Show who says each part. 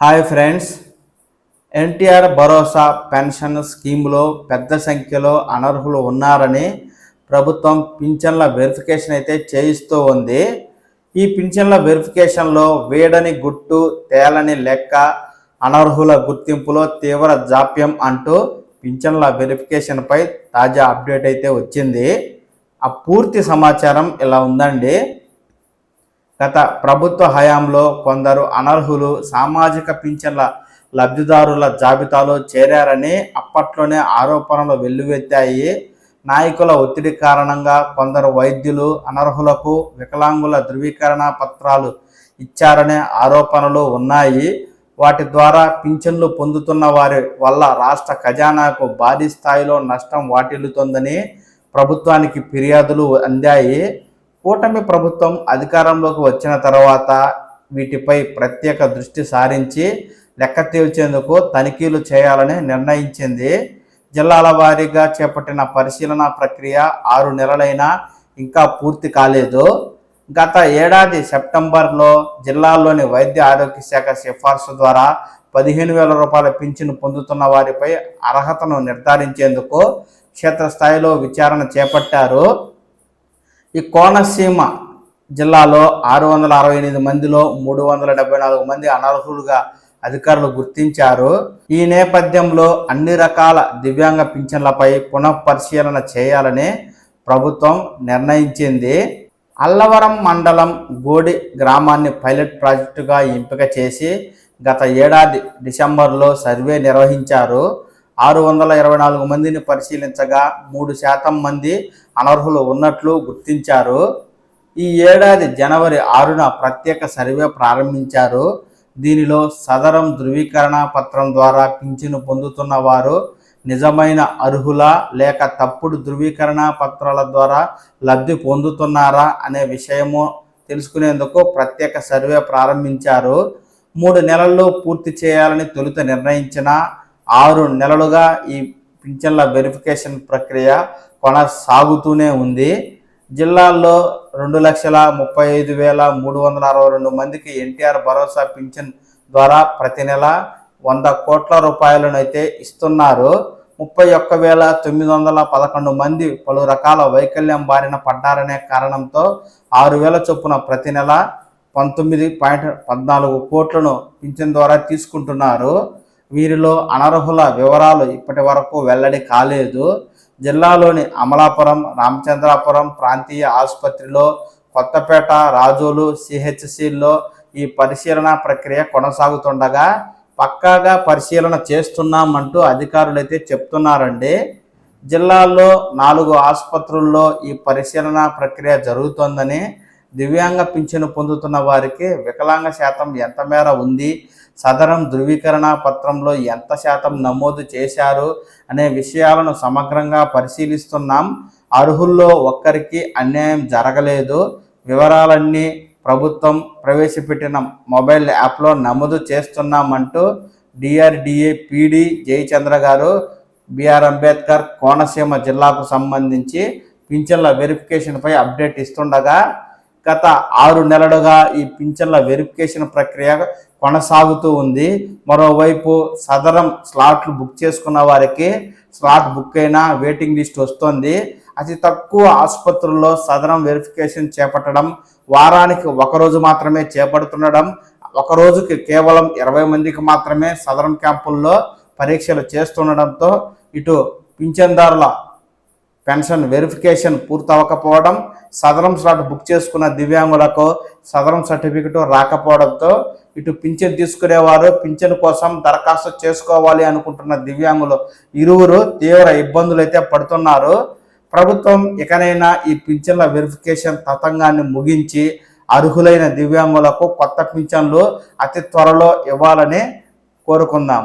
Speaker 1: Hi friends, NTR భరోసా pension స్కీమ్లో పెద్ద సంఖ్యలో అనర్హులు ఉన్నారని ప్రభుత్వం పింఛన్ల వెరిఫికేషన్ అయితే చేయిస్తూ ఉంది. ఈ పింఛన్ల వెరిఫికేషన్లో వేడని గుట్టు తేలని లెక్క, అనర్హుల గుర్తింపులో తీవ్ర జాప్యం అంటూ పింఛన్ల వెరిఫికేషన్పై తాజా అప్డేట్ అయితే వచ్చింది. ఆ పూర్తి సమాచారం ఇలా ఉందండి. గత ప్రభుత్వ హయాంలో కొందరు అనర్హులు సామాజిక పింఛన్ల లబ్ధిదారుల జాబితాలో చేరారని అప్పట్లోనే ఆరోపణలు వెల్లువెత్తాయి. నాయకుల ఒత్తిడి కారణంగా కొందరు వైద్యులు అనర్హులకు వికలాంగుల ధృవీకరణ పత్రాలు ఇచ్చారనే ఆరోపణలు ఉన్నాయి. వాటి ద్వారా పింఛన్లు పొందుతున్న వారి వల్ల రాష్ట్ర ఖజానాకు భారీ స్థాయిలో నష్టం వాటిల్లుతోందని ప్రభుత్వానికి ఫిర్యాదులు అందాయి. కూటమి ప్రభుత్వం అధికారంలోకి వచ్చిన తర్వాత వీటిపై ప్రత్యేక దృష్టి సారించి లెక్క తేల్చేందుకు తనిఖీలు చేయాలని నిర్ణయించింది. జిల్లాల వారీగా చేపట్టిన పరిశీలన ప్రక్రియ 6 నెలలైనా ఇంకా పూర్తి కాలేదు. గత ఏడాది సెప్టెంబర్లో జిల్లాల్లోని వైద్య ఆరోగ్య శాఖ సిఫార్సు ద్వారా 15,000 రూపాయల పింఛను పొందుతున్న వారిపై అర్హతను నిర్ధారించేందుకు క్షేత్రస్థాయిలో విచారణ చేపట్టారు. ఈ కోనసీమ జిల్లాలో 668 మందిలో 374 మంది అనర్హులుగా అధికారులు గుర్తించారు. ఈ నేపథ్యంలో అన్ని రకాల దివ్యాంగ పింఛన్లపై పునఃపరిశీలన చేయాలని ప్రభుత్వం నిర్ణయించింది. అల్లవరం మండలం గోడి గ్రామాన్ని పైలట్ ప్రాజెక్టుగా ఎంపిక చేసి గత ఏడాది డిసెంబర్లో సర్వే నిర్వహించారు. 624 మందిని పరిశీలించగా 3% మంది అనర్హులు ఉన్నట్లు గుర్తించారు. ఈ ఏడాది జనవరి 6న ప్రత్యేక సర్వే ప్రారంభించారు. దీనిలో సదరం ధృవీకరణ పత్రం ద్వారా పింఛను పొందుతున్న వారు నిజమైన అర్హులా లేక తప్పుడు ధృవీకరణ పత్రాల ద్వారా లబ్ధి పొందుతున్నారా అనే విషయము తెలుసుకునేందుకు ప్రత్యేక సర్వే ప్రారంభించారు. 3 నెలల్లో పూర్తి చేయాలని తొలుత నిర్ణయించిన 6 నెలలుగా ఈ పింఛన్ల వెరిఫికేషన్ ప్రక్రియ కొనసాగుతూనే ఉంది. జిల్లాల్లో 2,35,362 మందికి ఎన్టీఆర్ భరోసా పింఛన్ ద్వారా ప్రతి నెల 100 కోట్ల రూపాయలను అయితే ఇస్తున్నారు. 31,911 మంది పలు రకాల వైకల్యం బారిన పడ్డారనే కారణంతో 6,000 చొప్పున ప్రతి నెల 19.14 కోట్లను పింఛన్ ద్వారా తీసుకుంటున్నారు. వీరిలో అనర్హుల వివరాలు ఇప్పటి వరకు వెల్లడి కాలేదు. జిల్లాలోని అమలాపురం, రామచంద్రాపురం ప్రాంతీయ ఆసుపత్రిలో, కొత్తపేట, రాజోలు సిహెచ్సిల్లో ఈ పరిశీలన ప్రక్రియ కొనసాగుతుండగా పక్కాగా పరిశీలన చేస్తున్నామంటూ అధికారులైతే చెప్తున్నారండి. జిల్లాల్లో 4 ఆసుపత్రుల్లో ఈ పరిశీలన ప్రక్రియ జరుగుతోందని, దివ్యాంగ పింఛను పొందుతున్న వారికి వికలాంగ శాతం ఎంత మేర ఉంది, సదరం ధృవీకరణ పత్రంలో ఎంత శాతం నమోదు చేశారు అనే విషయాలను సమగ్రంగా పరిశీలిస్తున్నాం. అర్హుల్లో ఒక్కరికి అన్యాయం జరగలేదు. వివరాలన్నీ ప్రభుత్వం ప్రవేశపెట్టిన మొబైల్ యాప్లో నమోదు చేస్తున్నామంటూ డిఆర్డిఏ పీడీ జయచంద్ర గారు బిఆర్ అంబేద్కర్ కోనసీమ జిల్లాకు సంబంధించి పింఛన్ల వెరిఫికేషన్పై అప్డేట్ ఇస్తుండగా గత 6 నెలలుగా ఈ పింఛన్ల వెరిఫికేషన్ ప్రక్రియ కొనసాగుతూ ఉంది. మరోవైపు సదరం స్లాట్లు బుక్ చేసుకున్న వారికి స్లాట్ బుక్ అయినా వెయిటింగ్ లిస్ట్ వస్తుంది. అతి తక్కువ ఆసుపత్రుల్లో సదరం వెరిఫికేషన్ చేపట్టడం, వారానికి 1 రోజు మాత్రమే చేపడుతుండడం, 1 రోజుకి కేవలం 20 మందికి మాత్రమే సదరం క్యాంపుల్లో పరీక్షలు చేస్తుండడంతో ఇటు పింఛన్దారుల పెన్షన్ వెరిఫికేషన్ పూర్తవకపోవడం, సదరం స్లాట్ బుక్ చేసుకున్న దివ్యాంగులకు సదరం సర్టిఫికెట్ రాకపోవడంతో ఇటు పింఛన్ తీసుకునేవారు, పింఛన్ కోసం దరఖాస్తు చేసుకోవాలి అనుకుంటున్న దివ్యాంగులు ఇరువురు తీవ్ర ఇబ్బందులు అయితే పడుతున్నారు. ప్రభుత్వం ఇకనైనా ఈ పింఛన్ల వెరిఫికేషన్ తతంగాన్ని ముగించి అర్హులైన దివ్యాంగులకు కొత్త పింఛన్లు అతి త్వరలో ఇవ్వాలని కోరుకుందాం.